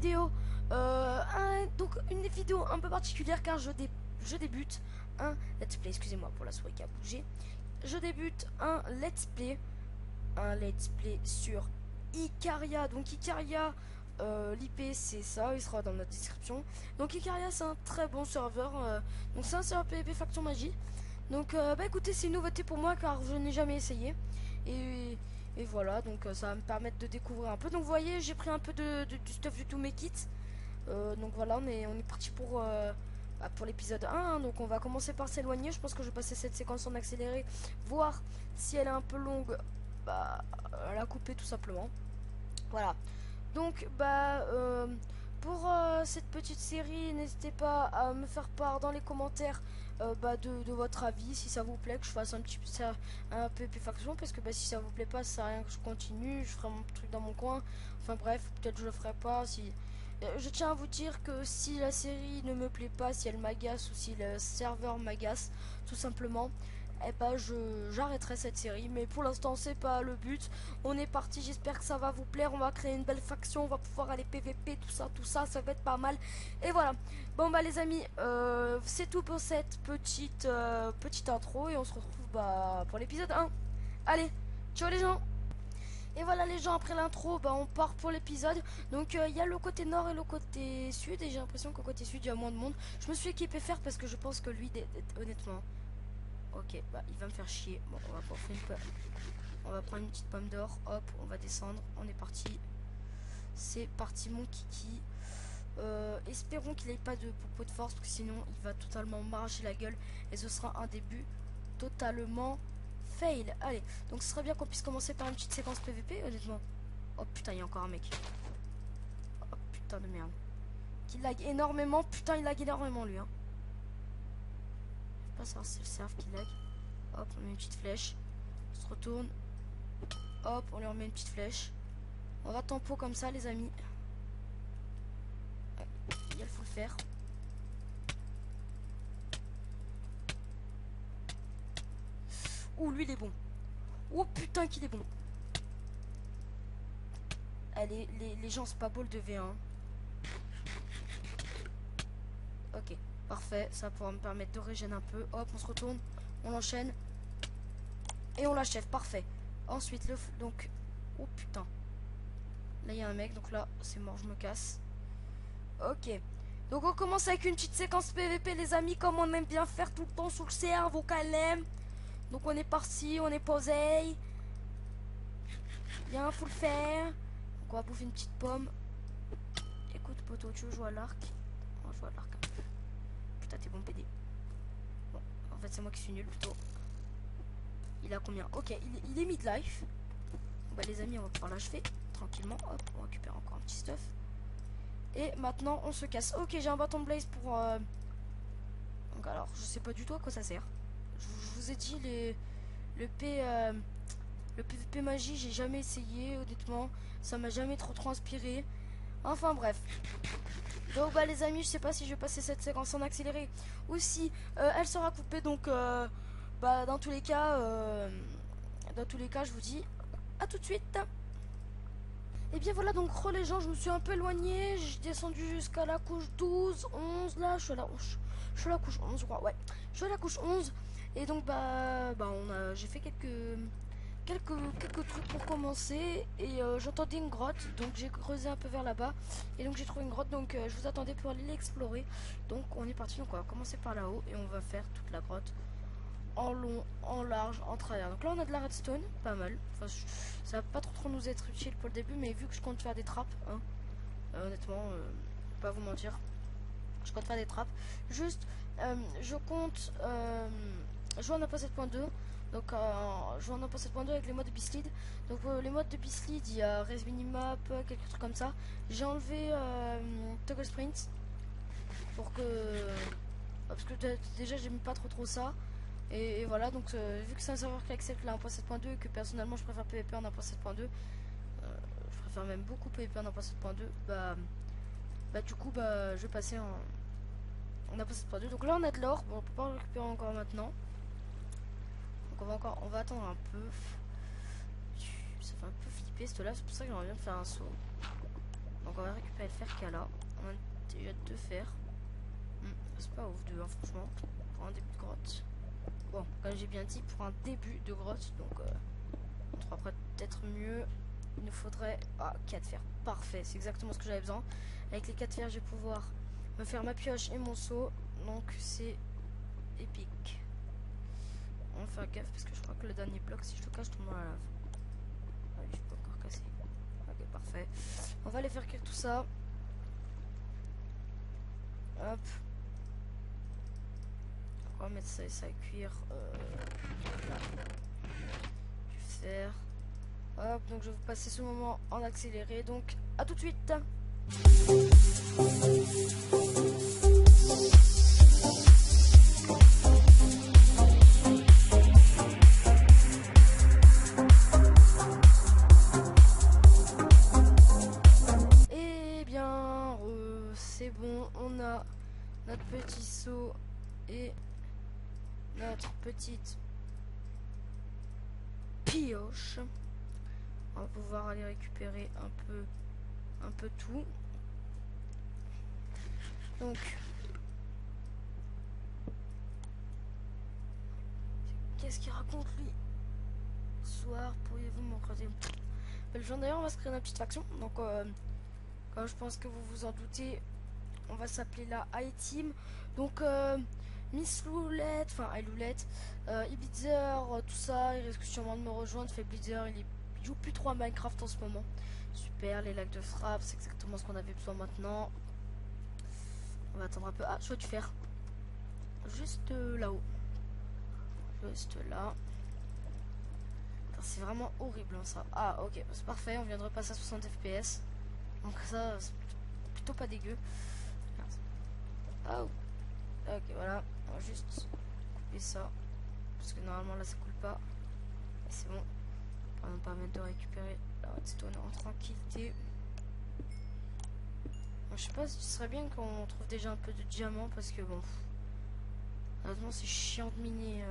vidéo, donc une vidéo un peu particulière car je débute un let's play, excusez-moi pour la souris qui a bougé. Je débute un let's play sur Icaria. Donc Icaria, l'IP c'est ça, il sera dans la description. Donc Icaria c'est un très bon serveur, donc c'est un serveur PvP Faction Magie. Donc bah écoutez, c'est une nouveauté pour moi car je n'ai jamais essayé. Et voilà, donc ça va me permettre de découvrir un peu. Donc vous voyez, j'ai pris un peu du stuff du tout mes kits. Donc voilà, on est parti pour l'épisode 1, hein. Donc on va commencer par s'éloigner. Je pense que je vais passer cette séquence en accéléré, voir si elle est un peu longue, bah la couper tout simplement. Voilà. Donc bah pour cette petite série, n'hésitez pas à me faire part dans les commentaires bah, de votre avis, si ça vous plaît que je fasse un petit peu ça, un PvP faction, parce que bah, si ça vous plaît pas, ça sert à rien que je continue, je ferai mon truc dans mon coin. Enfin bref, peut-être je le ferai pas. Si je tiens à vous dire que si la série ne me plaît pas, si elle m'agace ou si le serveur m'agace, tout simplement, eh ben j'arrêterai cette série. Mais pour l'instant c'est pas le but. On est parti, j'espère que ça va vous plaire. On va créer une belle faction, on va pouvoir aller PVP, tout ça va être pas mal. Et voilà. Bon bah les amis, c'est tout pour cette petite intro. Et on se retrouve bah pour l'épisode 1. Allez, ciao les gens. Et voilà les gens, après l'intro, bah, on part pour l'épisode. Donc il y a le côté nord et le côté sud. Et j'ai l'impression qu'au côté sud il y a moins de monde. Je me suis équipé faire parce que je pense que lui, honnêtement, ok, bah il va me faire chier. Bon, on va on va prendre une petite pomme d'or. Hop, on va descendre. On est parti. C'est parti mon kiki. Espérons qu'il n'ait pas de popo de force, parce que sinon il va totalement m'arracher la gueule. Et ce sera un début totalement fail. Allez, donc ce serait bien qu'on puisse commencer par une petite séquence PVP, honnêtement. Oh putain, il y a encore un mec. Oh putain de merde. Qui lag énormément. Putain, il lag énormément lui. Hein. Je sais pas savoir si c'est le serve qui lag. Hop, on met une petite flèche. On se retourne. Hop, on lui remet une petite flèche. On va tempo comme ça, les amis. Ouais, il faut le faire. Ouh, lui il est bon. Oh putain qu'il est bon. Allez, les gens c'est pas beau le 2v1. Ok, parfait. Ça pourra me permettre de régénérer un peu. Hop, on se retourne. On enchaîne. Et on l'achève, parfait. Ensuite, donc... Oh putain. Là, il y a un mec, donc là, c'est mort, je me casse. Ok. Donc, on commence avec une petite séquence PVP, les amis, comme on aime bien faire tout le temps sur le serve, au KLM. Donc, on est parti, on est posé. Bien, faut le faire. Donc, on va bouffer une petite pomme. Écoute, poto, tu veux jouer à l'arc? On va jouer à l'arc un peu. Putain, t'es bon, PD. Bon, en fait, c'est moi qui suis nul, plutôt. Il a combien? Ok, il est midlife. Bah les amis, on va pouvoir l'achever tranquillement. Hop, on récupère encore un petit stuff. Et maintenant, on se casse. Ok, j'ai un bâton de blaze pour... Donc alors, je sais pas du tout à quoi ça sert. Je vous ai dit, le PVP magie, j'ai jamais essayé, honnêtement. Ça m'a jamais trop inspiré. Enfin bref. Donc bah les amis, je sais pas si je vais passer cette séquence en accéléré ou si elle sera coupée. Donc bah dans tous les cas, je vous dis à tout de suite. Et bien voilà, donc les gens, je me suis un peu éloigné. J'ai descendu jusqu'à la couche 12, 11. Là, je suis à la couche 11, je crois. Ouais, je suis à la couche 11. Et donc bah j'ai fait quelques trucs pour commencer. Et j'entendais une grotte, donc j'ai creusé un peu vers là-bas. Et donc j'ai trouvé une grotte, donc je vous attendais pour aller l'explorer. Donc on est parti, donc on va commencer par là-haut. Et on va faire toute la grotte. En long, en large, en travers. Donc là on a de la redstone, pas mal. Enfin, ça va pas trop nous être utile pour le début, mais vu que je compte faire des trappes, hein, honnêtement, pas vous mentir, je compte faire des trappes. Juste, je compte jouer en 1.7.2. Donc jouer en 1.7.2 avec les modes de Beastlead. Donc les modes de Beastlead, il y a Race Minimap, quelques trucs comme ça. J'ai enlevé Toggle Sprint pour que parce que déjà j'aime pas trop ça. Et voilà, donc vu que c'est un serveur qui accepte la 1.7.2 et que personnellement je préfère PvP en 1.7.2, je préfère même beaucoup PvP en 1.7.2, bah du coup bah je vais passer en 1.7.2. Donc là on a de l'or, bon, on peut pas le récupérer encore maintenant. Donc on va attendre un peu. Ça fait un peu flipper ce là, c'est pour ça que j'aimerais bien faire un saut. Donc on va récupérer le fer qu'il y a là. On a déjà 2 fers. C'est pas ouf, 2 hein, franchement, pour un début de grotte. Bon, comme j'ai bien dit, pour un début de grotte, donc on trouvera peut-être mieux. Il nous faudrait 4 fers. Parfait, c'est exactement ce que j'avais besoin. Avec les 4 fers, je vais pouvoir me faire ma pioche et mon seau. Donc c'est épique. On va faire gaffe parce que je crois que le dernier bloc, si je le cache, je tombe dans la lave. Ah oui, je peux encore casser. Ok, parfait. On va aller faire cuire tout ça. Hop. On va mettre ça et ça à cuire. Là. Du fer. Hop, donc je vais vous passer ce moment en accéléré. Donc, à tout de suite. Eh bien, c'est bon. On a notre petit seau et notre petite pioche. On va pouvoir aller récupérer un peu tout. Donc, qu'est-ce qu'il raconte lui? Soir, pourriez-vous m'encraser? Le jour d'ailleurs, on va se créer une petite faction. Donc, comme je pense que vous vous en doutez, on va s'appeler la I-Team. Donc, Miss Loulette, enfin Loulette, Ibizer, tout ça, il risque sûrement de me rejoindre. Fait Blitzer, il joue plus trop à Minecraft en ce moment. Super, les lacs de frappe, c'est exactement ce qu'on avait besoin maintenant. On va attendre un peu. Ah, je vois du fer. Juste là-haut. Juste là. C'est vraiment horrible hein, ça. Ah, ok, c'est parfait, on vient de repasser à 60 FPS. Donc ça, c'est plutôt pas dégueu. Oh. Ok, voilà. On va juste couper ça. Parce que normalement là ça coule pas. Et c'est bon. Ça va nous permettre de récupérer la redstone en tranquillité. Bon, je sais pas si ce serait bien qu'on trouve déjà un peu de diamants parce que bon. Honnêtement c'est chiant de miner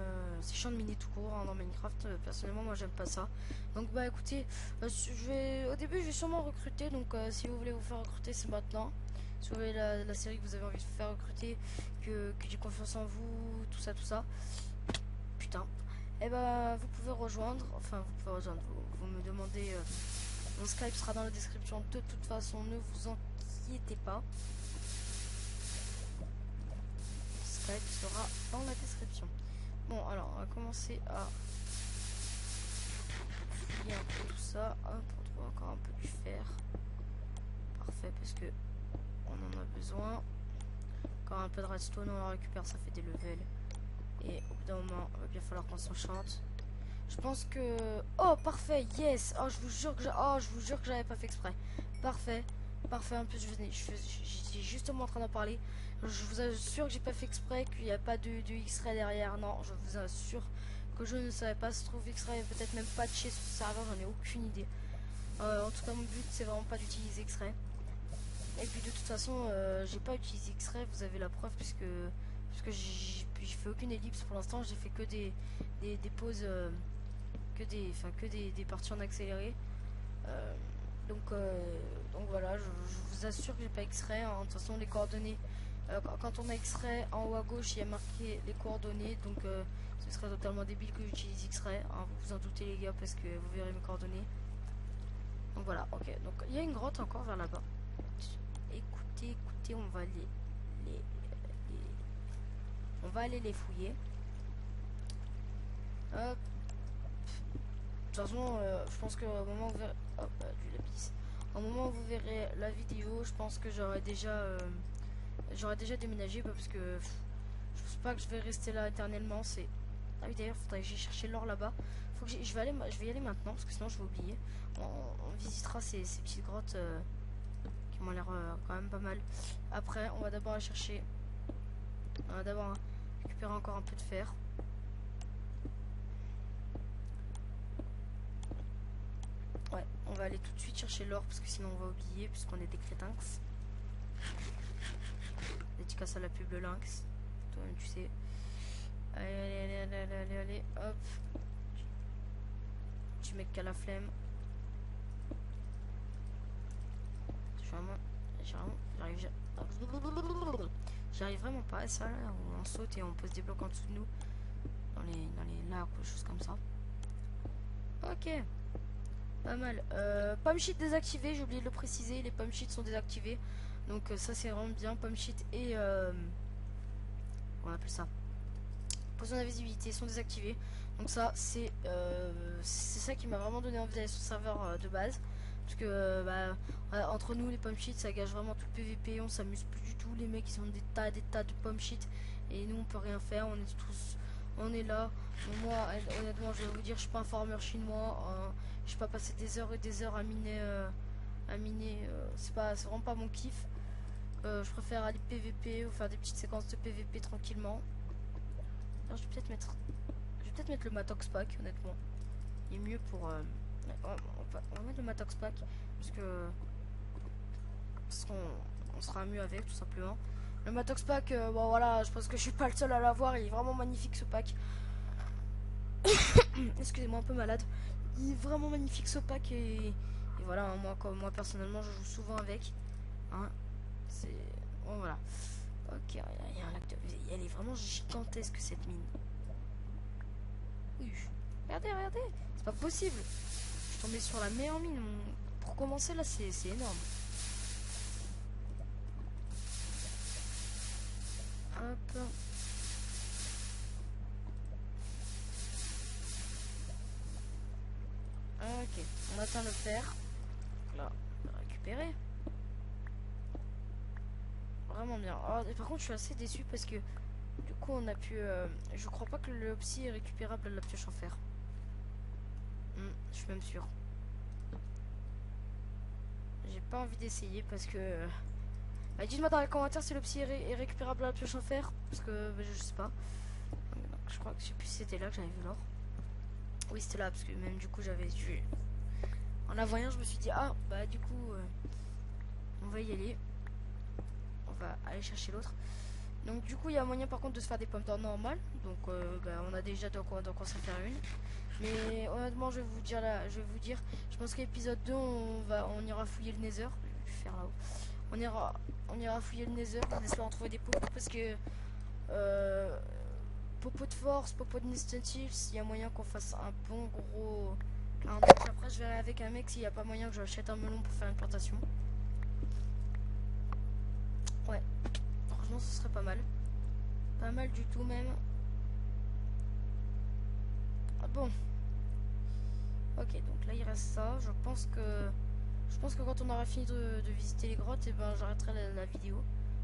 tout court hein, dans Minecraft. Personnellement moi j'aime pas ça. Donc bah écoutez, au début je vais sûrement recruter. Donc si vous voulez vous faire recruter c'est maintenant. Si vous voulez la série que vous avez envie de faire recruter, que j'ai confiance en vous, tout ça. Putain. Et bah vous pouvez rejoindre, vous me demandez, mon Skype sera dans la description de toute façon, ne vous inquiétez pas. Mon Skype sera dans la description. Bon alors on va commencer à fouiller un peu tout ça, hop, on trouve encore un peu du fer. Parfait parce que on en a besoin. Encore un peu de redstone, on la récupère, ça fait des levels. Et au bout d'un moment, il va bien falloir qu'on s'enchante. Je pense que... Oh, parfait, yes. Oh, je vous jure que j'avais pas fait exprès. Parfait, parfait. En plus, j'étais justement en train d'en parler. Je vous assure que j'ai pas fait exprès, qu'il n'y a pas de X-Ray derrière. Non, je vous assure que je ne savais pas. Se trouve X-Ray peut-être même patché sur ce serveur, j'en ai aucune idée. En tout cas, mon but, c'est vraiment pas d'utiliser X-Ray. Et puis de toute façon, j'ai pas utilisé X-Ray, vous avez la preuve puisque j'ai fait aucune ellipse pour l'instant, j'ai fait que des pauses, que des parties en accéléré. Donc voilà, je vous assure que j'ai pas X-Ray. Hein. De toute façon, les coordonnées, quand on a X-Ray, en haut à gauche, il y a marqué les coordonnées. Donc ce serait totalement débile que j'utilise X-Ray. Hein. Vous vous en doutez les gars parce que vous verrez mes coordonnées. Donc voilà, ok. Donc il y a une grotte encore vers là-bas. Écoutez, on va aller les fouiller. Hop. De toute façon, je pense que au moment où vous verrez... Hop, du lapis. Au moment où vous verrez la vidéo, je pense que j'aurais déjà déménagé parce que je pense pas que je vais rester là éternellement. C'est... Ah oui d'ailleurs, faudrait que j'aille chercher l'or là-bas. Faut que je vais y aller maintenant parce que sinon je vais oublier. On visitera ces petites grottes qui m'ont l'air quand même pas mal. Après, on va d'abord aller chercher. On va d'abord récupérer encore un peu de fer. Ouais, on va aller tout de suite chercher l'or parce que sinon on va oublier puisqu'on est des crétins. Dédicace à la pub le lynx. Toi-même tu sais. Allez, hop. Tu mec qui a la flemme. J'arrive vraiment pas à ça là, où on saute et on pose des blocs en dessous de nous. Dans les lacs ou des choses comme ça. Ok. Pas mal. Pomme sheet désactivé, j'ai oublié de le préciser, les pomme sheets sont désactivés. Donc ça c'est vraiment bien. Pomme sheet et on appelle ça. Potion d'invisibilité sont désactivés. Donc ça c'est ça qui m'a vraiment donné envie d'aller sur le serveur de base. Parce que entre nous les pomme sheets ça gâche vraiment tout le PVP, on s'amuse plus du tout. Les mecs ils ont des tas de pomme sheets et nous on peut rien faire, on est là. Moi honnêtement je vais vous dire, je suis pas un farmer chinois, je vais pas passer des heures et des heures à miner, c'est vraiment pas mon kiff. Je préfère aller PVP ou faire des petites séquences de PVP tranquillement. Alors, je vais peut-être mettre le Matox Pack honnêtement. Il est mieux pour on va mettre le Matox Pack parce qu'on sera mieux avec tout simplement. Le Matox Pack, bon voilà, je pense que je suis pas le seul à l'avoir, il est vraiment magnifique ce pack. Excusez-moi, un peu malade. Il est vraiment magnifique ce pack et voilà, hein, moi personnellement je joue souvent avec. Hein, c'est bon voilà. Ok, il y a un lac de... Elle est vraiment gigantesque cette mine. Oui. Regardez, c'est pas possible. Je suis tombé sur la meilleure mine. Pour commencer là, c'est énorme. Hop. Ok, on atteint le fer. Là, on va récupérer. Vraiment bien. Oh, et par contre, je suis assez déçu parce que du coup, on a pu. Je crois pas que le psy est récupérable à la pioche en fer. Je suis même sûr. J'ai pas envie d'essayer parce que. Dites-moi dans les commentaires si le psy est récupérable à la pioche en fer. Parce que je sais pas. Je crois que je sais plus si c'était là que j'avais vu l'or. Oui, c'était là parce que même du coup, j'avais vu. En la voyant, je me suis dit, ah, bah du coup, on va y aller. On va aller chercher l'autre. Donc du coup il y a moyen par contre de se faire des pommes d'or normales. Donc on a déjà de quoi s'en faire une. Mais honnêtement je vais vous dire là, je pense qu'épisode 2 on ira fouiller le nether. Je vais faire là-haut. On ira fouiller le nether, on espère en trouver des popos parce que popo de force, popo de instantiles, il y a moyen qu'on fasse un bon gros. Après je verrai avec un mec s'il n'y a pas moyen que j'achète un melon pour faire une plantation. Ouais. Franchement ce serait pas mal. Pas mal du tout même. Ah bon. Ok, donc là il reste ça. Je pense que quand on aura fini de visiter les grottes, et ben j'arrêterai la vidéo.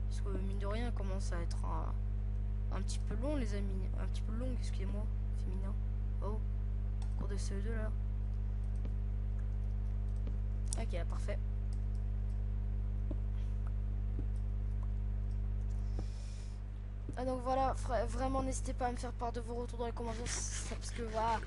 Parce que mine de rien, elle commence à être un petit peu long les amis. Un petit peu long, excusez-moi. Féminin. Oh. Cours de CE2 là. Ok, parfait. Ah donc voilà, vraiment n'hésitez pas à me faire part de vos retours dans les commentaires parce que voilà,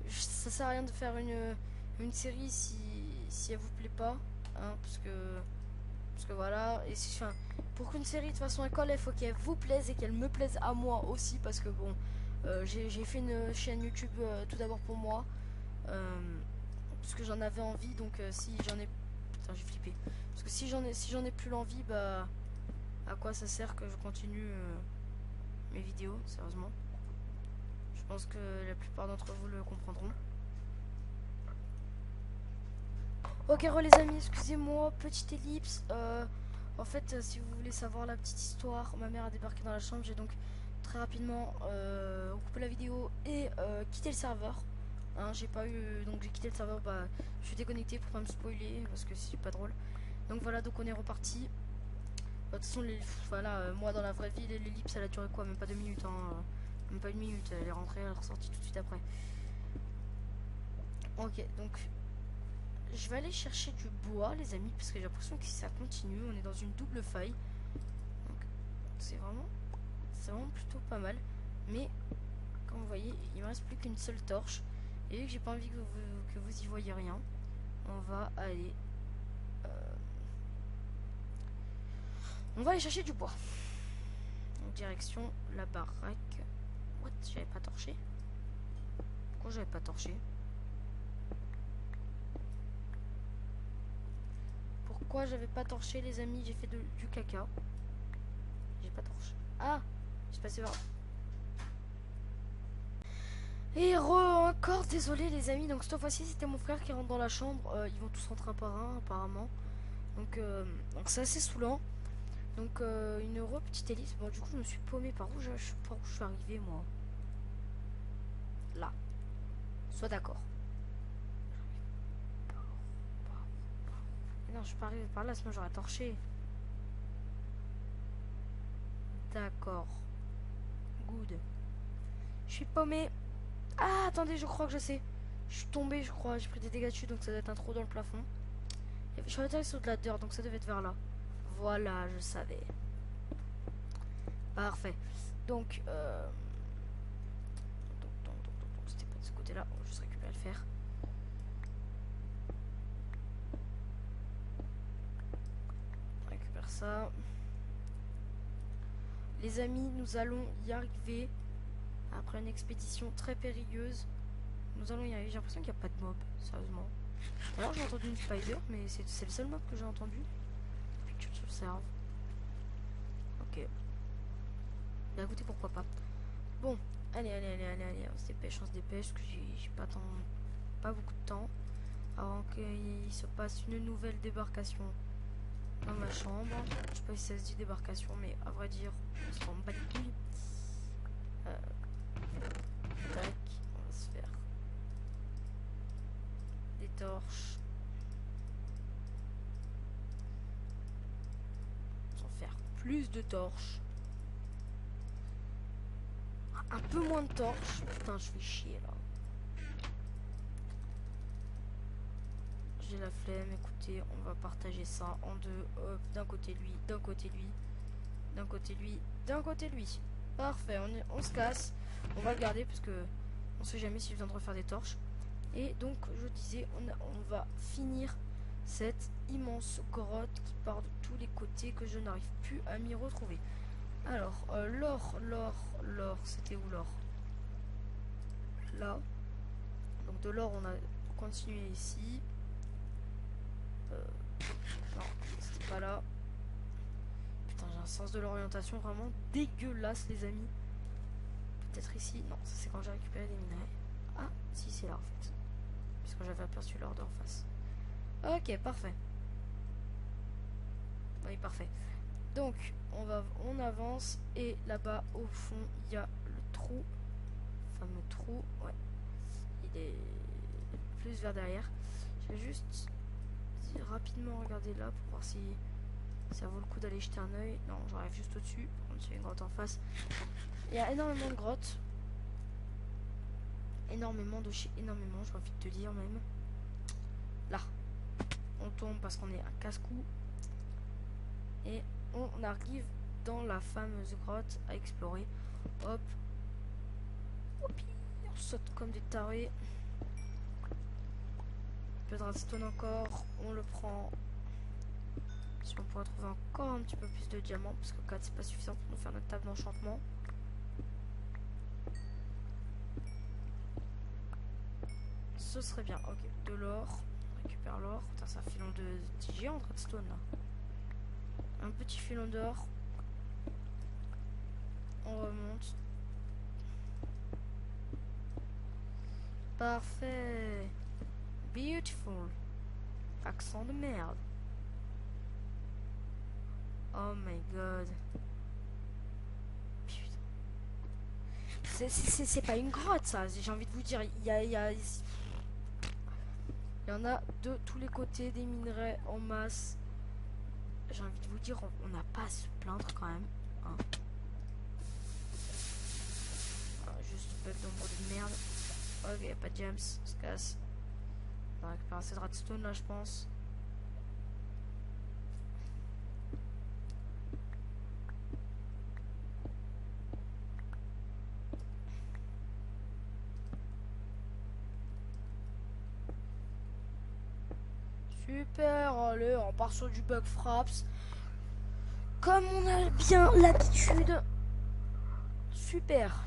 ça sert à rien de faire une série si elle vous plaît pas, hein, parce que voilà, et enfin, pour qu'une série de façon école, il faut qu'elle vous plaise et qu'elle me plaise à moi aussi parce que bon, j'ai fait une chaîne YouTube tout d'abord pour moi, parce que j'en avais envie, donc si j'en ai, putain j'ai flippé, parce que si j'en ai plus l'envie, bah à quoi ça sert que je continue mes vidéos, sérieusement. Je pense que la plupart d'entre vous le comprendront. Ok, les amis, excusez-moi, petite ellipse. En fait, si vous voulez savoir la petite histoire, ma mère a débarqué dans la chambre. J'ai donc très rapidement coupé la vidéo et quitté le serveur. Hein, j'ai pas eu. Donc j'ai quitté le serveur, bah je suis déconnecté pour pas me spoiler parce que c'est pas drôle. Donc voilà, donc on est reparti. De toute façon, voilà, moi dans la vraie vie, l'ellipse elle a duré quoi? Même pas 2 minutes, hein, même pas 1 minute. Elle est rentrée, elle est ressortie tout de suite après. Ok, donc je vais aller chercher du bois, les amis, parce que j'ai l'impression que ça continue. On est dans une double faille, donc c'est vraiment plutôt pas mal. Mais comme vous voyez, il me reste plus qu'une seule torche. Et vu que j'ai pas envie que vous y voyez rien, on va aller. On va aller chercher du bois. En direction la baraque. What? J'avais pas torché? Pourquoi j'avais pas torché? quoi j'avais pas torché, les amis. J'ai fait du caca. J'ai pas torché. Ah, j'ai passé par... Et encore désolé les amis, donc cette fois-ci c'était mon frère qui rentre dans la chambre, ils vont tous rentrer un par un apparemment, donc c'est assez saoulant, donc une petite hélice, bon du coup je me suis paumé par où je suis arrivé moi, là, sois d'accord, non je suis pas arrivé par là sinon j'aurais torché, d'accord, good, je suis paumé, ah attendez je crois que je sais, je suis tombé je crois, j'ai pris des dégâts dessus donc ça doit être un trou dans le plafond. Je suis atterri sur de la dirt, donc ça devait être vers là. Voilà, je savais. Parfait. Donc, c'était pas de ce côté-là. On va juste récupérer le fer. On récupère ça. Les amis, nous allons y arriver. Après une expédition très périlleuse, nous allons y arriver. J'ai l'impression qu'il n'y a pas de mob, sérieusement. Alors j'ai entendu une spider, mais c'est le seul mob que j'ai entendu. Picture to serve. Ok. Bah écoutez, pourquoi pas. Bon, allez, on se dépêche, parce que j'ai pas beaucoup de temps avant qu'il se passe une nouvelle débarcation dans ma chambre. Je sais pas si ça se dit débarcation, mais à vrai dire, on se rend bat les couilles. Tac, on va se faire des torches. On va faire plus de torches. Un peu moins de torches. Putain, je fais chier là. J'ai la flemme, écoutez, on va partager ça en deux. Hop, d'un côté lui, d'un côté lui, d'un côté lui, d'un côté lui. Parfait, on se casse. On va le garder parce que on sait jamais s'il vient de refaire des torches. Et donc, je disais, on va finir cette immense grotte qui part de tous les côtés que je n'arrive plus à m'y retrouver. Alors, l'or, c'était où l'or? Là. Donc de l'or, on a continué ici. Non, c'était pas là. Putain, j'ai un sens de l'orientation vraiment dégueulasse, les amis. Peut-être ici. Non, ça c'est quand j'ai récupéré des minerais. Ah, si, c'est là en fait. Puisque j'avais aperçu l'or d'en face. Ok, parfait. Oui, parfait. Donc, on avance. Et là-bas, au fond, il y a le trou. Le fameux trou. Ouais. Il est plus vers derrière. Je vais juste rapidement regarder là pour voir si ça vaut le coup d'aller jeter un oeil. Non, j'arrive juste au-dessus. Il y a une grotte en face. Il y a énormément de grottes. Énormément de chez énormément, j'ai envie de te dire même. Là. On tombe parce qu'on est un casse-cou. Et on arrive dans la fameuse grotte à explorer. Hop. Hop. On saute comme des tarés. Un peu de redstone encore. On le prend. Si on pourrait trouver encore un petit peu plus de diamants. Parce que 4 c'est pas suffisant pour nous faire notre table d'enchantement. Ce serait bien. Ok. De l'or. On récupère l'or. Putain, c'est un filon de géant de redstone là. Un petit filon d'or. On remonte. Parfait. Beautiful. Accent de merde. Oh my god. Putain. C'est pas une grotte ça. J'ai envie de vous dire. Il y en a de tous les côtés des minerais en masse. J'ai envie de vous dire, on n'a pas à se plaindre quand même. Hein. Juste bug d'ombre de merde. Ok, y a pas de gems, on se casse. On va récupérer assez de redstone là, je pense. Super, allez, on part sur du bug fraps. Comme on a bien l'habitude. Super.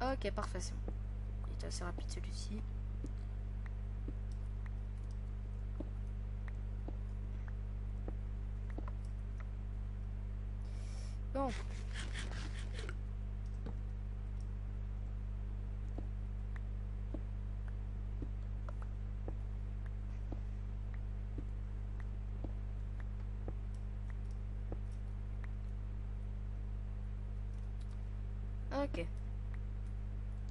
Ok, parfait, c'est bon. Il est assez rapide celui-ci. Bon. Ok.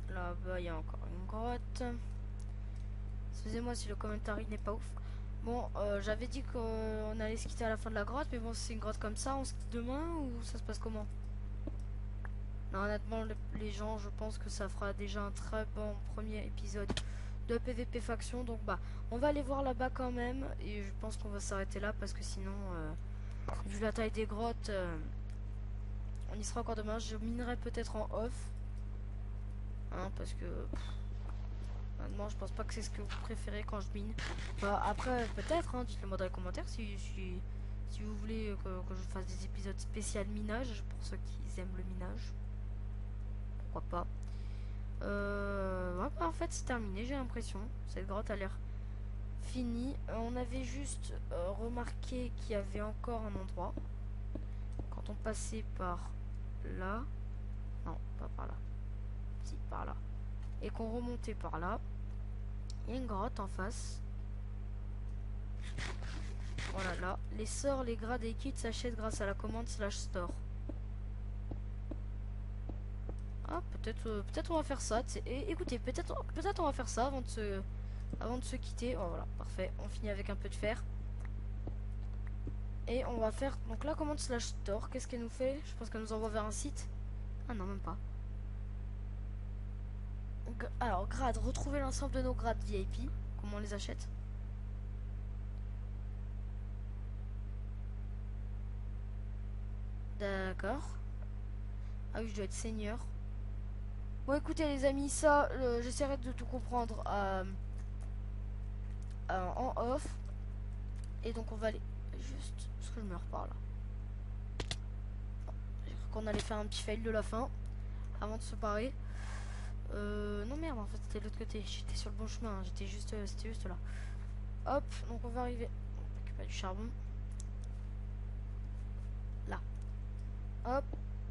Là-bas, il y a encore une grotte. Excusez-moi si le commentaire n'est pas ouf. Bon, j'avais dit qu'on allait se quitter à la fin de la grotte, mais bon, si c'est une grotte comme ça, on se quitte demain ou ça se passe comment? Non, honnêtement, les gens, je pense que ça fera déjà un très bon premier épisode de PVP Faction. Donc, bah, on va aller voir là-bas quand même. Et je pense qu'on va s'arrêter là parce que sinon, vu la taille des grottes, on y sera encore demain. Je minerai peut-être en off. Hein, parce que... honnêtement, je pense pas que c'est ce que vous préférez quand je mine. Bah, après, peut-être, hein, dites-le moi dans les commentaires si vous voulez que je fasse des épisodes spécial minage pour ceux qui aiment le minage. Pourquoi pas. Ouais, bah, en fait, c'est terminé, j'ai l'impression. Cette grotte a l'air finie. On avait juste remarqué qu'il y avait encore un endroit. Quand on passait par là. Non, pas par là. Si, par là. Et qu'on remontait par là. Il y a une grotte en face. Voilà, là. Les sorts, les grades et les kits s'achètent grâce à la commande /store. Ah, peut-être on va faire ça. Écoutez, peut-être on va faire ça avant de se quitter. Oh, voilà, parfait. On finit avec un peu de fer. Et on va faire donc la commande /store. Qu'est-ce qu'elle nous fait? Je pense qu'elle nous envoie vers un site. Ah non, même pas. Alors, grade, retrouver l'ensemble de nos grades VIP. Comment on les achète? D'accord. Ah oui, je dois être seigneur. Bon, écoutez, les amis, ça, j'essaierai de tout comprendre en off. Et donc, on va aller juste. Parce que je meurs par là. J'ai cru qu'on allait faire un petit fail de la fin avant de se barrer. Non, merde, en fait, c'était de l'autre côté. J'étais sur le bon chemin. Hein. C'était juste là. Hop, donc on va arriver. On récupère du charbon. Là. Hop.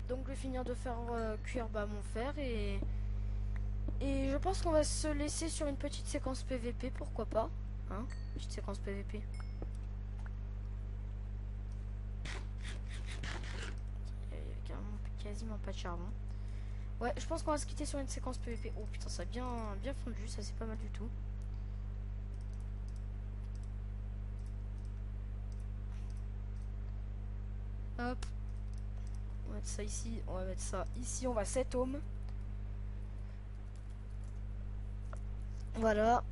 Donc, je vais finir de faire cuire mon fer et je pense qu'on va se laisser sur une petite séquence PVP, pourquoi pas. Hein, petite séquence PVP. Il y avait quasiment pas de charbon. Ouais, je pense qu'on va se quitter sur une séquence PVP. Oh putain, ça a bien fondu, ça c'est pas mal du tout. Hop. On va mettre ça ici, on va mettre ça ici, on va 7 ohms. Voilà.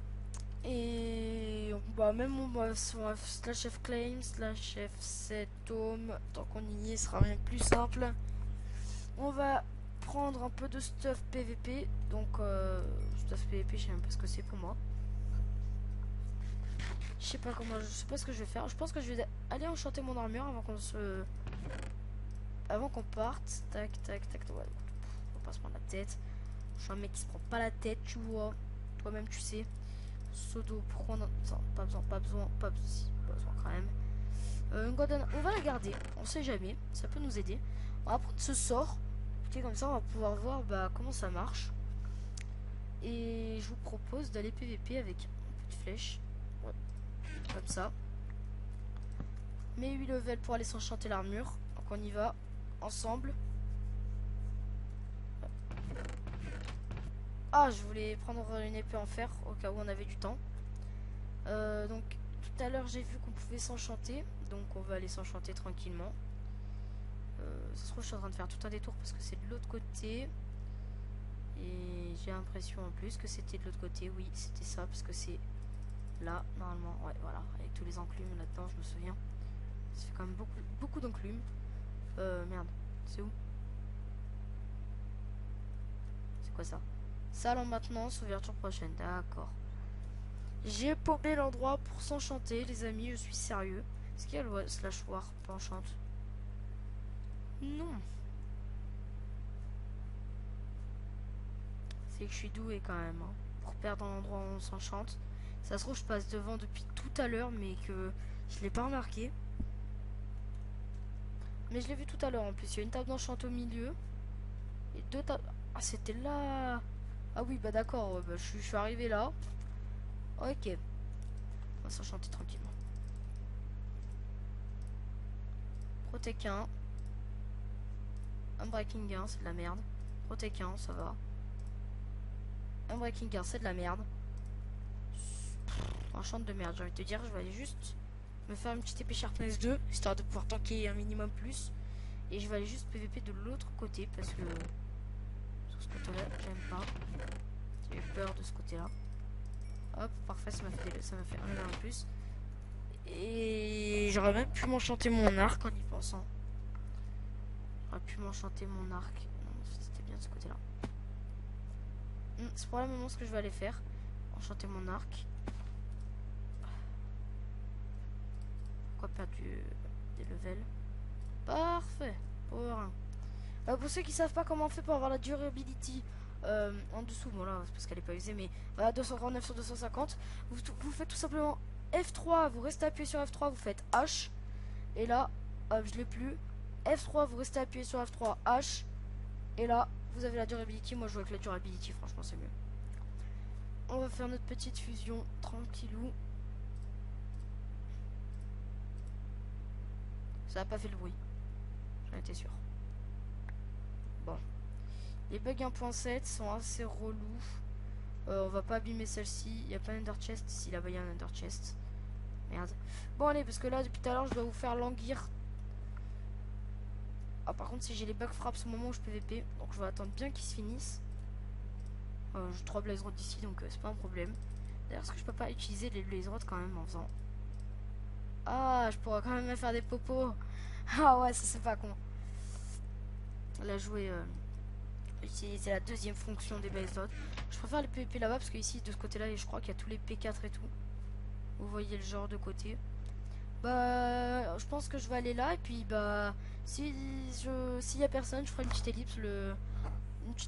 Et bah même on va slash F claim, slash F 7 ohms. Tant qu'on y est, ce sera même plus simple. On va prendre un peu de stuff PVP. Donc stuff PVP, je sais même pas ce que c'est pour moi. Je sais pas ce que je vais faire. Je pense que je vais aller enchanter mon armure avant qu'on parte. Tac, tac, tac. Ouais, on va pas se prendre la tête. Je suis un mec qui se prend pas la tête, tu vois. Toi-même, tu sais. Sodo, pourquoi on a... Non, pas besoin quand même. On va la garder, on sait jamais, ça peut nous aider. On va prendre ce sort, et comme ça on va pouvoir voir comment ça marche. Et je vous propose d'aller PVP avec une petite flèche. Ouais. Comme ça. Mais 8 levels pour aller s'enchanter l'armure. Donc on y va, ensemble. Ah, je voulais prendre une épée en fer au cas où on avait du temps. Donc tout à l'heure j'ai vu qu'on pouvait s'enchanter. Donc on va aller s'enchanter tranquillement. Ça se trouve je suis en train de faire tout un détour parce que c'est de l'autre côté. Et j'ai l'impression en plus que c'était de l'autre côté. Oui, c'était ça parce que c'est là normalement. Ouais, voilà, avec tous les enclumes là-dedans, je me souviens. Ça fait quand même beaucoup d'enclumes. Merde, c'est où? C'est quoi ça? Salle en maintenance, ouverture prochaine. D'accord. J'ai paumé l'endroit pour s'enchanter, les amis, je suis sérieux. Est-ce qu'il y a le slash war pour enchante? Non. C'est que je suis doué quand même. Hein, pour perdre l'endroit où on s'enchante. Ça se trouve, je passe devant depuis tout à l'heure, mais que je l'ai pas remarqué. Mais je l'ai vu tout à l'heure en plus. Il y a une table d'enchant au milieu. Et deux tables... Ah, c'était là. Ah oui, bah d'accord. Bah, je suis arrivé là. Ok. On va s'enchanter tranquillement. Protec 1. Unbreaking 1, c'est de la merde. Protec 1, ça va. Unbreaking 1, c'est de la merde. Enchant de merde, j'ai envie de te dire. Je vais aller juste me faire une petite épée Sharpness 2, histoire de pouvoir tanker un minimum plus. Et je vais aller juste PVP de l'autre côté, parce que sur ce côté-là, j'aime pas. J'ai peur de ce côté-là. Hop, parfait, ça m'a fait un level en plus. Et j'aurais même pu m'enchanter mon arc en y pensant. J'aurais pu m'enchanter mon arc. Non, c'était bien de ce côté-là. C'est probablement ce que je vais aller faire. Enchanter mon arc. Pourquoi perdre des levels? Parfait. Power 1. Pour ceux qui savent pas comment on fait pour avoir la durability en dessous, bon là c'est parce qu'elle est pas usée, mais voilà, 239 sur 250, vous faites tout simplement F3, vous restez appuyé sur F3, vous faites H, et là, hop, je l'ai plus, F3, vous restez appuyé sur F3, H, et là, vous avez la durability. Moi je joue avec la durability, franchement c'est mieux. On va faire notre petite fusion tranquillou. Ça a pas fait le bruit, j'en étais sûr. Bon. Les bugs 1.7 sont assez relous. On va pas abîmer celle-ci. Il n'y a pas un Ender Chest. Si, là-bas, il y a un Ender Chest. Merde. Bon, allez, parce que là, depuis tout à l'heure, je dois vous faire languir. Ah, par contre, si j'ai les bugs fraps au moment où je PVP, donc je vais attendre bien qu'ils se finissent. J'ai 3 Blaze Rod d'ici, donc c'est pas un problème. D'ailleurs, est-ce que je peux pas utiliser les Blaze Rod quand même en faisant... Ah, je pourrais quand même faire des popos. Ah ouais, ça c'est pas con. La jouer... C'est la deuxième fonction des Blaze Rod. Je préfère les PVP là-bas parce que ici de ce côté-là, je crois qu'il y a tous les P4 et tout. Vous voyez le genre de côté. Bah, je pense que je vais aller là et puis bah, s'il y a personne, je ferai une petite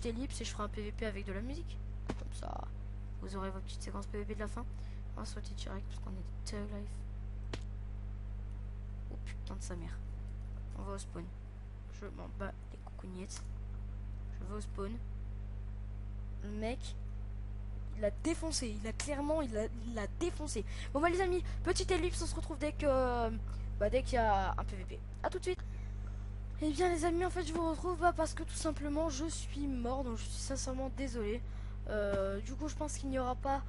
ellipse, et je ferai un PVP avec de la musique. Comme ça, vous aurez votre petite séquence PVP de la fin. On va sauter direct parce qu'on est des Thug Life. Oh putain de sa mère. On va au spawn. Je m'en bats les coucougnettes. Je vais au spawn. Le mec, il a défoncé. Il a clairement, il a défoncé. Bon bah les amis, petite ellipse, on se retrouve dès qu'il y a un PVP. A tout de suite. Et bien les amis, en fait je vous retrouve parce que tout simplement je suis mort. Donc je suis sincèrement désolé. Du coup je pense qu'il n'y aura pas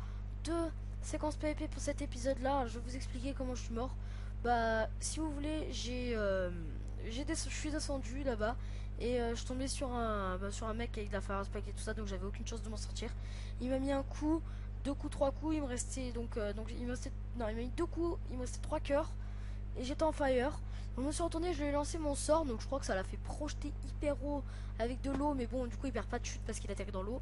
de séquence PVP pour cet épisode là. Je vais vous expliquer comment je suis mort. Bah si vous voulez, je suis descendu là-bas. Et je suis tombé sur un mec avec de la fire spike et tout ça, donc j'avais aucune chance de m'en sortir. Il m'a mis un coup, 2 coups, 3 coups, il me restait il m'a mis 2 coups, il me restait 3 cœurs et j'étais en fire. Donc je me suis retourné, je lui ai lancé mon sort, donc je crois que ça l'a fait projeter hyper haut avec de l'eau, mais bon du coup il perd pas de chute parce qu'il atterrit dans l'eau.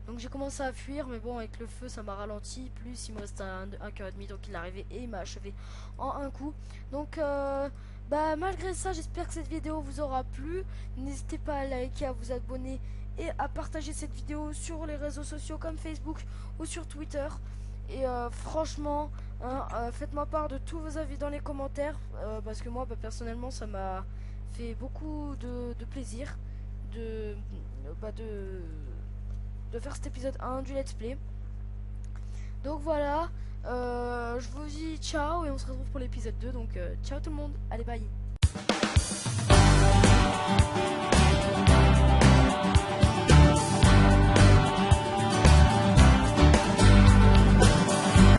Donc j'ai commencé à fuir, mais bon avec le feu ça m'a ralenti, plus il me reste un cœur et demi, donc il est arrivé et il m'a achevé en un coup. Donc bah malgré ça, j'espère que cette vidéo vous aura plu. N'hésitez pas à liker, à vous abonner et à partager cette vidéo sur les réseaux sociaux comme Facebook ou sur Twitter. Et franchement, faites-moi part de tous vos avis dans les commentaires, parce que moi personnellement ça m'a fait beaucoup de plaisir de faire cet épisode 1 du let's play. Donc voilà, je vous dis ciao et on se retrouve pour l'épisode 2. Donc ciao tout le monde, allez bye.